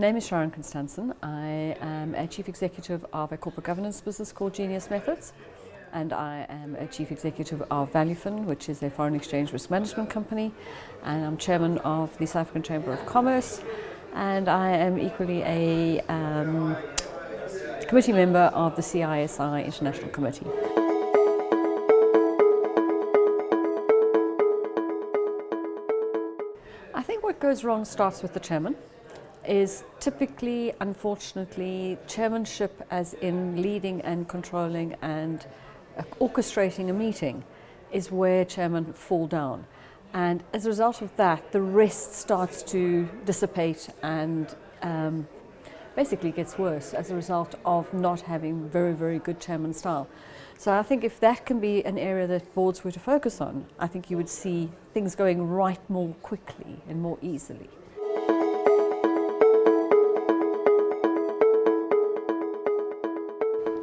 name is Sharon Constançon. I am a Chief Executive of a corporate governance business called Genius Methods, and I am a Chief Executive of ValueFin, which is a foreign exchange risk management company, and I'm Chairman of the South African Chamber of Commerce, and I am equally a committee member of the CISI International Committee. I think what goes wrong starts with the chairman. Is typically, unfortunately, chairmanship as in leading and controlling and orchestrating a meeting is where chairmen fall down. And as a result of that, the rest starts to dissipate and basically gets worse as a result of not having very, very good chairman style. So I think if that can be an area that boards were to focus on, I think you would see things going right more quickly and more easily.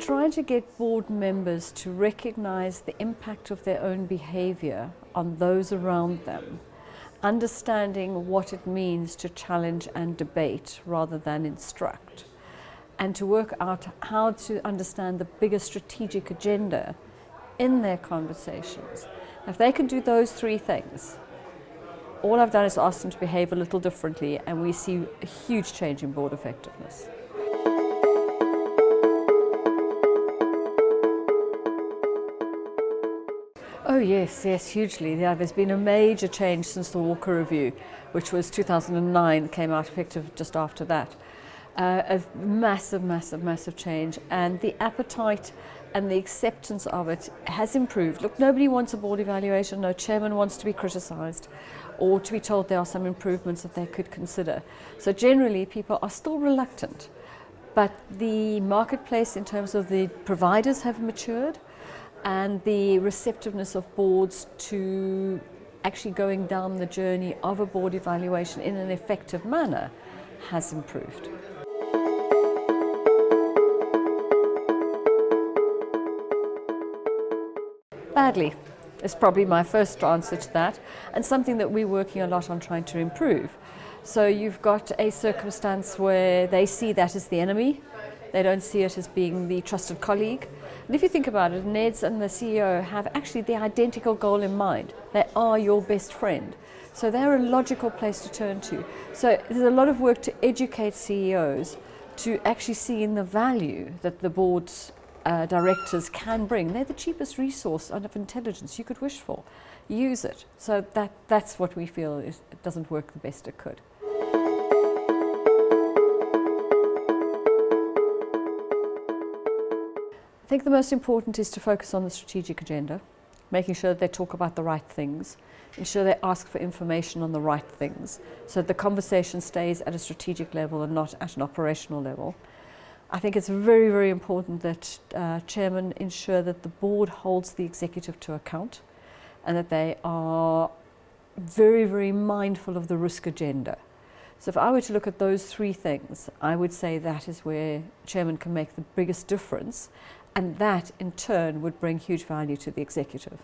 Trying to get board members to recognize the impact of their own behavior on those around them, understanding what it means to challenge and debate rather than instruct, and to work out how to understand the bigger strategic agenda in their conversations. If they can do those three things, all I've done is ask them to behave a little differently, and we see a huge change in board effectiveness. Oh yes, hugely. Yeah, there's been a major change since the Walker Review, which was 2009, came out effective just after that. A massive change, and the appetite and the acceptance of it has improved. Look, nobody wants a board evaluation, no chairman wants to be criticised or to be told there are some improvements that they could consider. So generally people are still reluctant, but the marketplace in terms of the providers have matured, and the receptiveness of boards to actually going down the journey of a board evaluation in an effective manner has improved. Badly is probably my first answer to that, and something that we're working a lot on trying to improve. So you've got a circumstance where they see that as the enemy, they don't see it as being the trusted colleague. And if you think about it, NEDs and the CEO have actually the identical goal in mind. They are your best friend. So they're a logical place to turn to. So there's a lot of work to educate CEOs to actually see in the value that the board's directors can bring. They're the cheapest resource of intelligence you could wish for. Use it. So that's what we feel it doesn't work the best it could. I think the most important is to focus on the strategic agenda, making sure that they talk about the right things, ensure they ask for information on the right things, so that the conversation stays at a strategic level and not at an operational level. I think it's very, very important that chairmen ensure that the board holds the executive to account and that they are very, very mindful of the risk agenda. So if I were to look at those three things, I would say that is where chairmen can make the biggest difference, and that in turn would bring huge value to the executive.